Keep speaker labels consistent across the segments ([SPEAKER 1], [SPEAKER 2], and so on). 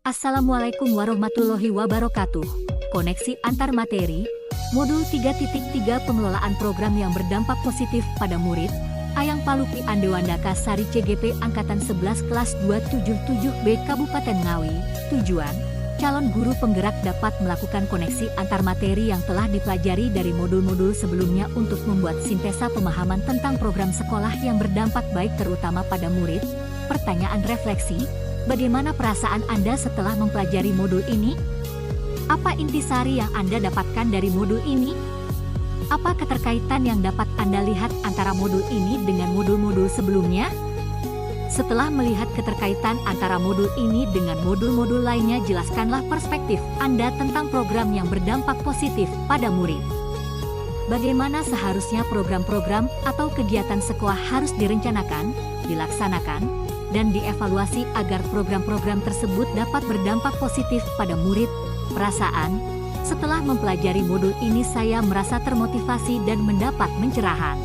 [SPEAKER 1] Assalamualaikum warahmatullahi wabarakatuh. Koneksi antar materi, Modul 3.3 Pengelolaan Program yang Berdampak Positif pada Murid, Ayang Palupi Andewandaka Sari CGP Angkatan 11 Kelas 277B Kabupaten Ngawi. Tujuan, calon guru penggerak dapat melakukan koneksi antar materi yang telah dipelajari dari modul-modul sebelumnya untuk membuat sintesa pemahaman tentang program sekolah yang berdampak baik terutama pada murid. Pertanyaan refleksi, bagaimana perasaan Anda setelah mempelajari modul ini? Apa intisari yang Anda dapatkan dari modul ini? Apa keterkaitan yang dapat Anda lihat antara modul ini dengan modul-modul sebelumnya? Setelah melihat keterkaitan antara modul ini dengan modul-modul lainnya, jelaskanlah perspektif Anda tentang program yang berdampak positif pada murid. Bagaimana seharusnya program-program atau kegiatan sekolah harus direncanakan, dilaksanakan, dan dievaluasi agar program-program tersebut dapat berdampak positif pada murid. Perasaan, setelah mempelajari modul ini saya merasa termotivasi dan mendapat pencerahan.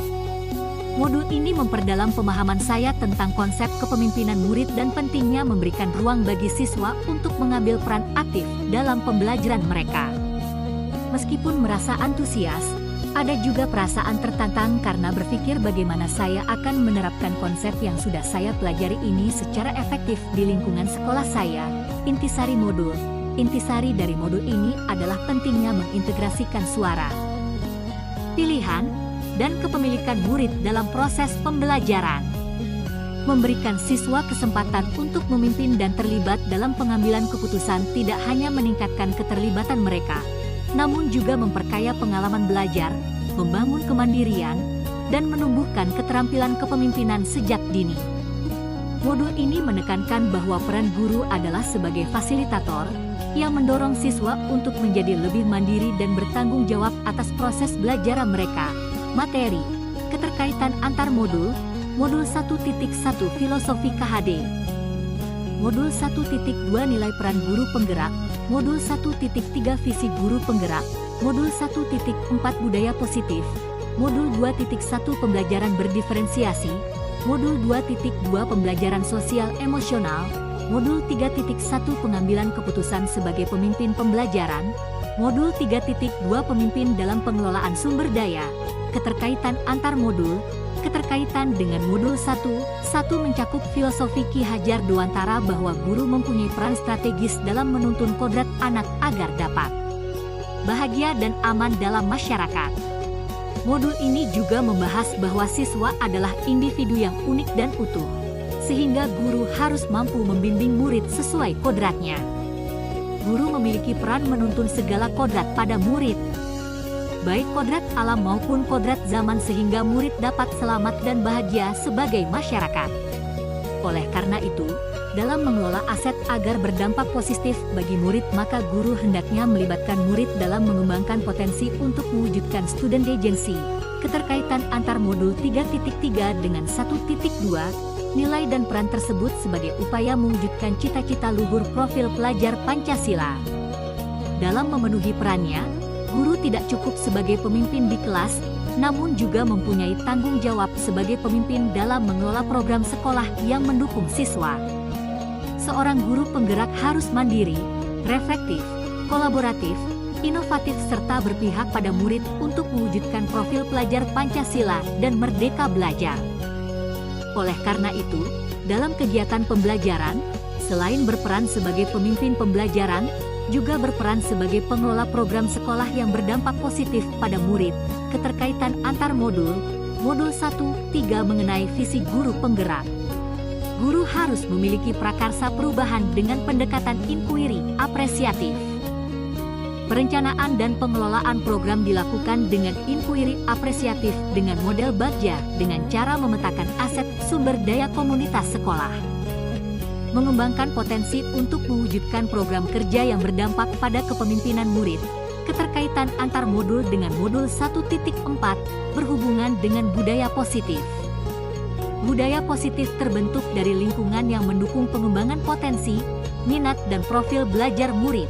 [SPEAKER 1] Modul ini memperdalam pemahaman saya tentang konsep kepemimpinan murid dan pentingnya memberikan ruang bagi siswa untuk mengambil peran aktif dalam pembelajaran mereka. Meskipun merasa antusias, ada juga perasaan tertantang karena berpikir bagaimana saya akan menerapkan konsep yang sudah saya pelajari ini secara efektif di lingkungan sekolah saya. Intisari dari modul ini adalah pentingnya mengintegrasikan suara, pilihan, dan kepemilikan murid dalam proses pembelajaran. Memberikan siswa kesempatan untuk memimpin dan terlibat dalam pengambilan keputusan tidak hanya meningkatkan keterlibatan mereka, namun juga memperkaya pengalaman belajar, membangun kemandirian, dan menumbuhkan keterampilan kepemimpinan sejak dini. Modul ini menekankan bahwa peran guru adalah sebagai fasilitator yang mendorong siswa untuk menjadi lebih mandiri dan bertanggung jawab atas proses belajar mereka. Materi, keterkaitan antar modul, Modul 1.1 Filosofi KHD, Modul 1.2 Nilai Peran Guru Penggerak, Modul 1.3 Visi Guru Penggerak, Modul 1.4 Budaya Positif, Modul 2.1 Pembelajaran Berdiferensiasi, Modul 2.2 Pembelajaran Sosial Emosional, Modul 3.1 Pengambilan Keputusan sebagai Pemimpin Pembelajaran, Modul 3.2 Pemimpin dalam Pengelolaan Sumber Daya. Keterkaitan antar modul, keterkaitan dengan Modul 1 mencakup filosofi Ki Hajar Dewantara bahwa guru mempunyai peran strategis dalam menuntun kodrat anak agar dapat bahagia dan aman dalam masyarakat. Modul ini juga membahas bahwa siswa adalah individu yang unik dan utuh, sehingga guru harus mampu membimbing murid sesuai kodratnya. Guru memiliki peran menuntun segala kodrat pada murid, baik kodrat alam maupun kodrat zaman, sehingga murid dapat selamat dan bahagia sebagai masyarakat. Oleh karena itu, dalam mengelola aset agar berdampak positif bagi murid, maka guru hendaknya melibatkan murid dalam mengembangkan potensi untuk mewujudkan student agency. Keterkaitan antar modul 3.3 dengan 1.2, nilai dan peran tersebut sebagai upaya mewujudkan cita-cita luhur profil pelajar Pancasila. Dalam memenuhi perannya, guru tidak cukup sebagai pemimpin di kelas, namun juga mempunyai tanggung jawab sebagai pemimpin dalam mengelola program sekolah yang mendukung siswa. Seorang guru penggerak harus mandiri, reflektif, kolaboratif, inovatif, serta berpihak pada murid untuk mewujudkan profil pelajar Pancasila dan merdeka belajar. Oleh karena itu, dalam kegiatan pembelajaran, selain berperan sebagai pemimpin pembelajaran, juga berperan sebagai pengelola program sekolah yang berdampak positif pada murid. Keterkaitan antar modul, Modul 1.3 mengenai visi guru penggerak. Guru harus memiliki prakarsa perubahan dengan pendekatan inquiry apresiatif. Perencanaan dan pengelolaan program dilakukan dengan inquiry apresiatif dengan model Bagja dengan cara memetakan aset sumber daya komunitas sekolah. Mengembangkan potensi untuk mewujudkan program kerja yang berdampak pada kepemimpinan murid. Keterkaitan antar modul dengan Modul 1.4 berhubungan dengan budaya positif. Budaya positif terbentuk dari lingkungan yang mendukung pengembangan potensi, minat, dan profil belajar murid.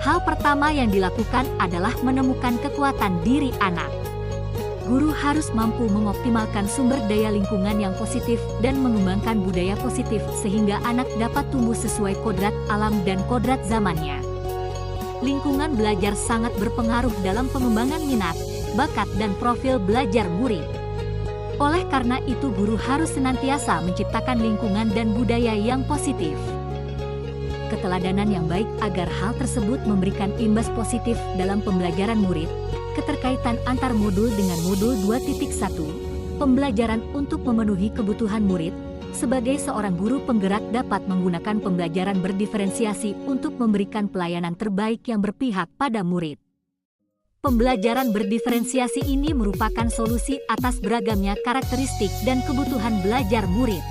[SPEAKER 1] Hal pertama yang dilakukan adalah menemukan kekuatan diri anak. Guru harus mampu mengoptimalkan sumber daya lingkungan yang positif dan mengembangkan budaya positif sehingga anak dapat tumbuh sesuai kodrat alam dan kodrat zamannya. Lingkungan belajar sangat berpengaruh dalam pengembangan minat, bakat dan profil belajar murid. Oleh karena itu guru harus senantiasa menciptakan lingkungan dan budaya yang positif. Keteladanan yang baik agar hal tersebut memberikan imbas positif dalam pembelajaran murid. Keterkaitan antar modul dengan modul 2.1, pembelajaran untuk memenuhi kebutuhan murid. Sebagai seorang guru penggerak dapat menggunakan pembelajaran berdiferensiasi untuk memberikan pelayanan terbaik yang berpihak pada murid. Pembelajaran berdiferensiasi ini merupakan solusi atas beragamnya karakteristik dan kebutuhan belajar murid.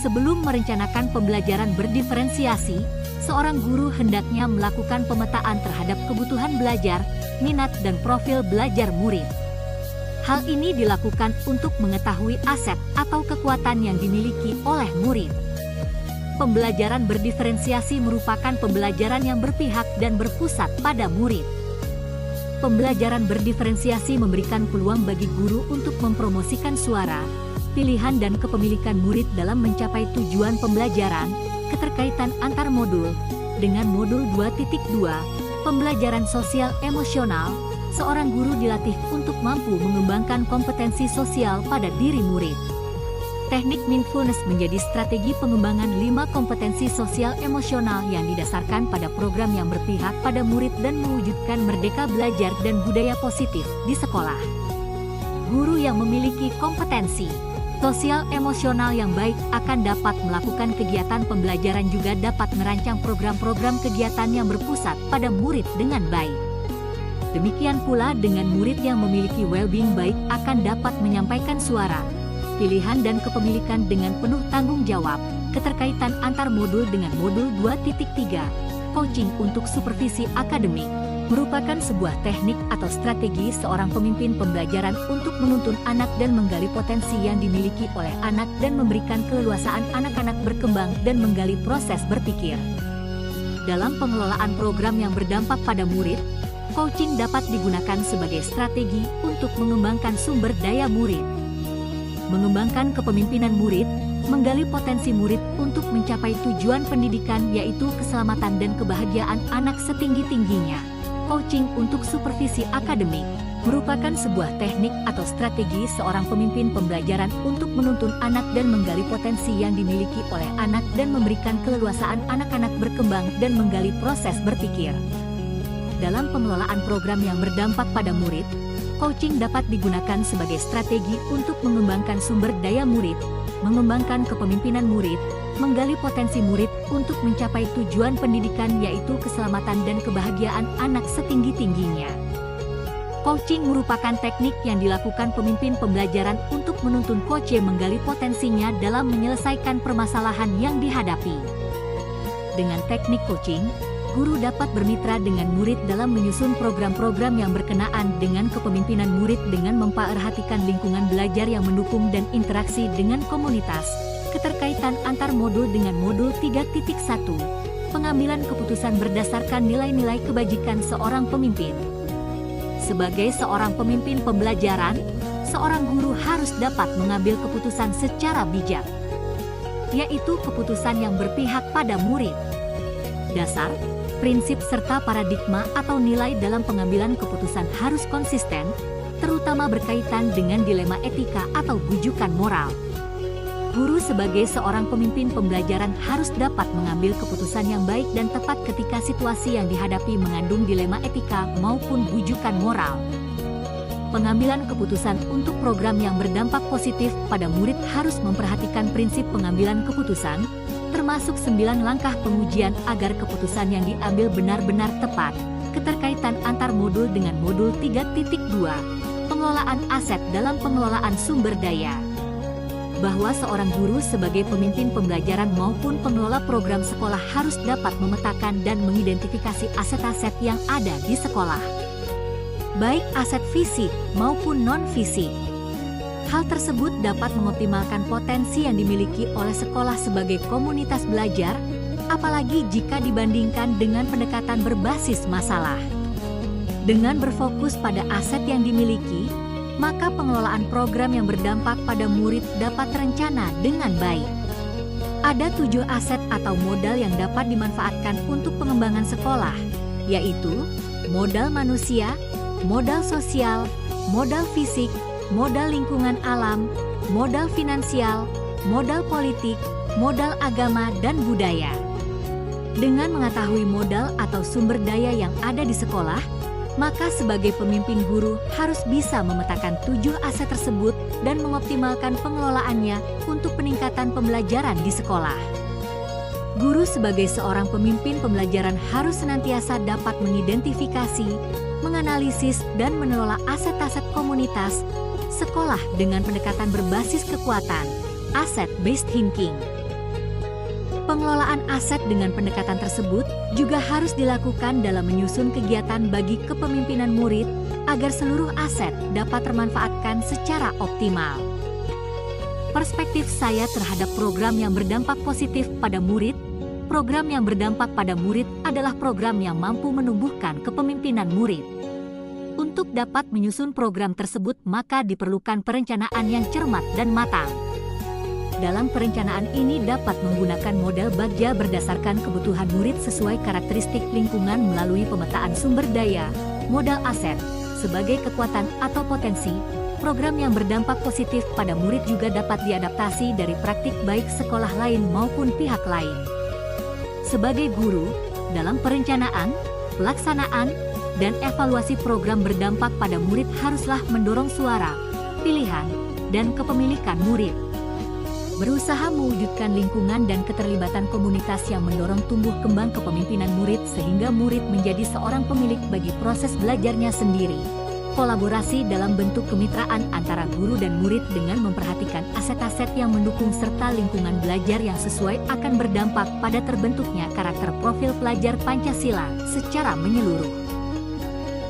[SPEAKER 1] Sebelum merencanakan pembelajaran berdiferensiasi, seorang guru hendaknya melakukan pemetaan terhadap kebutuhan belajar, minat dan profil belajar murid. Hal ini dilakukan untuk mengetahui aset atau kekuatan yang dimiliki oleh murid. Pembelajaran berdiferensiasi merupakan pembelajaran yang berpihak dan berpusat pada murid. Pembelajaran berdiferensiasi memberikan peluang bagi guru untuk mempromosikan suara, pilihan dan kepemilikan murid dalam mencapai tujuan pembelajaran. Keterkaitan antar modul dengan modul 2.2, pembelajaran sosial emosional, seorang guru dilatih untuk mampu mengembangkan kompetensi sosial pada diri murid. Teknik mindfulness menjadi strategi pengembangan 5 kompetensi sosial emosional yang didasarkan pada program yang berpihak pada murid dan mewujudkan merdeka belajar dan budaya positif di sekolah. Guru yang memiliki kompetensi sosial emosional yang baik akan dapat melakukan kegiatan pembelajaran, juga dapat merancang program-program kegiatan yang berpusat pada murid dengan baik. Demikian pula dengan murid yang memiliki well-being baik akan dapat menyampaikan suara, pilihan dan kepemilikan dengan penuh tanggung jawab. Keterkaitan antar modul dengan modul 2.3, coaching untuk supervisi akademik, merupakan sebuah teknik atau strategi seorang pemimpin pembelajaran untuk menuntun anak dan menggali potensi yang dimiliki oleh anak dan memberikan keleluasaan anak-anak berkembang dan menggali proses berpikir. Dalam pengelolaan program yang berdampak pada murid, coaching dapat digunakan sebagai strategi untuk mengembangkan sumber daya murid, mengembangkan kepemimpinan murid, menggali potensi murid untuk mencapai tujuan pendidikan yaitu keselamatan dan kebahagiaan anak setinggi-tingginya. Coaching untuk supervisi akademik merupakan sebuah teknik atau strategi seorang pemimpin pembelajaran untuk menuntun anak dan menggali potensi yang dimiliki oleh anak dan memberikan keleluasaan anak-anak berkembang dan menggali proses berpikir. Dalam pengelolaan program yang berdampak pada murid, coaching dapat digunakan sebagai strategi untuk mengembangkan sumber daya murid, mengembangkan kepemimpinan murid, menggali potensi murid untuk mencapai tujuan pendidikan yaitu keselamatan dan kebahagiaan anak setinggi-tingginya. Coaching merupakan teknik yang dilakukan pemimpin pembelajaran untuk menuntun coach menggali potensinya dalam menyelesaikan permasalahan yang dihadapi. Dengan teknik coaching, guru dapat bermitra dengan murid dalam menyusun program-program yang berkenaan dengan kepemimpinan murid dengan memperhatikan lingkungan belajar yang mendukung dan interaksi dengan komunitas. Keterkaitan antar modul dengan modul 3.1, pengambilan keputusan berdasarkan nilai-nilai kebajikan seorang pemimpin. Sebagai seorang pemimpin pembelajaran, seorang guru harus dapat mengambil keputusan secara bijak, yaitu keputusan yang berpihak pada murid. Dasar, prinsip serta paradigma atau nilai dalam pengambilan keputusan harus konsisten, terutama berkaitan dengan dilema etika atau bujukan moral. Guru sebagai seorang pemimpin pembelajaran harus dapat mengambil keputusan yang baik dan tepat ketika situasi yang dihadapi mengandung dilema etika maupun bujukan moral. Pengambilan keputusan untuk program yang berdampak positif pada murid harus memperhatikan prinsip pengambilan keputusan, termasuk 9 langkah pengujian agar keputusan yang diambil benar-benar tepat. Keterkaitan antar modul dengan modul 3.2, pengelolaan aset dalam pengelolaan sumber daya. Bahwa seorang guru sebagai pemimpin pembelajaran maupun pengelola program sekolah harus dapat memetakan dan mengidentifikasi aset-aset yang ada di sekolah, baik aset fisik maupun non-fisik. Hal tersebut dapat mengoptimalkan potensi yang dimiliki oleh sekolah sebagai komunitas belajar, apalagi jika dibandingkan dengan pendekatan berbasis masalah. Dengan berfokus pada aset yang dimiliki, maka pengelolaan program yang berdampak pada murid dapat terencana dengan baik. Ada 7 aset atau modal yang dapat dimanfaatkan untuk pengembangan sekolah, yaitu modal manusia, modal sosial, modal fisik, modal lingkungan alam, modal finansial, modal politik, modal agama dan budaya. Dengan mengetahui modal atau sumber daya yang ada di sekolah, maka sebagai pemimpin guru harus bisa memetakan 7 aset tersebut dan mengoptimalkan pengelolaannya untuk peningkatan pembelajaran di sekolah. Guru sebagai seorang pemimpin pembelajaran harus senantiasa dapat mengidentifikasi, menganalisis, dan mengelola aset-aset komunitas sekolah dengan pendekatan berbasis kekuatan, asset-based thinking. Pengelolaan aset dengan pendekatan tersebut juga harus dilakukan dalam menyusun kegiatan bagi kepemimpinan murid agar seluruh aset dapat termanfaatkan secara optimal. Perspektif saya terhadap program yang berdampak positif pada murid, program yang berdampak pada murid adalah program yang mampu menumbuhkan kepemimpinan murid. Untuk dapat menyusun program tersebut, maka diperlukan perencanaan yang cermat dan matang. Dalam perencanaan ini dapat menggunakan model bagja berdasarkan kebutuhan murid sesuai karakteristik lingkungan melalui pemetaan sumber daya, modal aset, sebagai kekuatan atau potensi. Program yang berdampak positif pada murid juga dapat diadaptasi dari praktik baik sekolah lain maupun pihak lain. Sebagai guru, dalam perencanaan, pelaksanaan, dan evaluasi program berdampak pada murid haruslah mendorong suara, pilihan, dan kepemilikan murid. Berusaha mewujudkan lingkungan dan keterlibatan komunitas yang mendorong tumbuh kembang kepemimpinan murid sehingga murid menjadi seorang pemilik bagi proses belajarnya sendiri. Kolaborasi dalam bentuk kemitraan antara guru dan murid dengan memperhatikan aset-aset yang mendukung serta lingkungan belajar yang sesuai akan berdampak pada terbentuknya karakter profil pelajar Pancasila secara menyeluruh.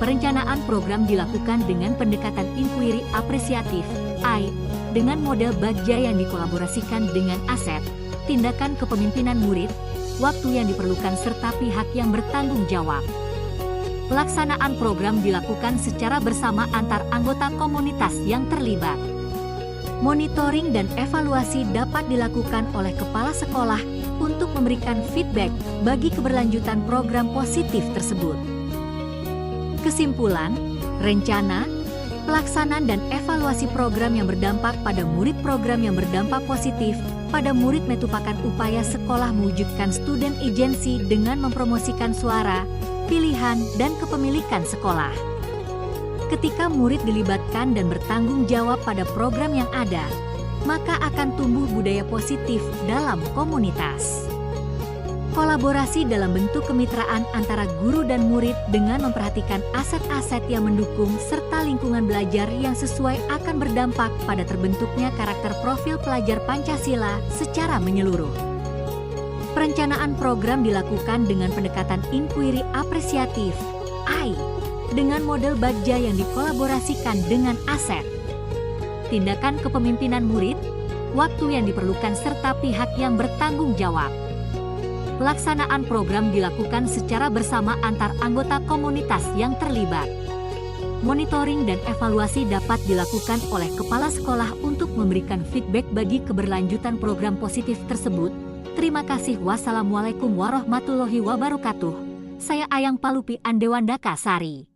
[SPEAKER 1] Perencanaan program dilakukan dengan pendekatan inquiry apresiatif, I, dengan model bagja yang dikolaborasikan dengan aset, tindakan kepemimpinan murid, waktu yang diperlukan serta pihak yang bertanggung jawab. Pelaksanaan program dilakukan secara bersama antar anggota komunitas yang terlibat. Monitoring dan evaluasi dapat dilakukan oleh kepala sekolah untuk memberikan feedback bagi keberlanjutan program positif tersebut. Kesimpulan, rencana, pelaksanaan dan evaluasi program yang berdampak pada murid, program yang berdampak positif pada murid merupakan upaya sekolah mewujudkan student agency dengan mempromosikan suara, pilihan, dan kepemilikan sekolah. Ketika murid dilibatkan dan bertanggung jawab pada program yang ada, maka akan tumbuh budaya positif dalam komunitas. Kolaborasi dalam bentuk kemitraan antara guru dan murid dengan memperhatikan aset-aset yang mendukung serta lingkungan belajar yang sesuai akan berdampak pada terbentuknya karakter profil pelajar Pancasila secara menyeluruh. Perencanaan program dilakukan dengan pendekatan inquiry apresiatif, I, dengan model bagja yang dikolaborasikan dengan aset. Tindakan kepemimpinan murid, waktu yang diperlukan serta pihak yang bertanggung jawab. Pelaksanaan program dilakukan secara bersama antar anggota komunitas yang terlibat. Monitoring dan evaluasi dapat dilakukan oleh kepala sekolah untuk memberikan feedback bagi keberlanjutan program positif tersebut. Terima kasih. Wassalamualaikum warahmatullahi wabarakatuh. Saya Ayang Palupi Andewandaka Sari.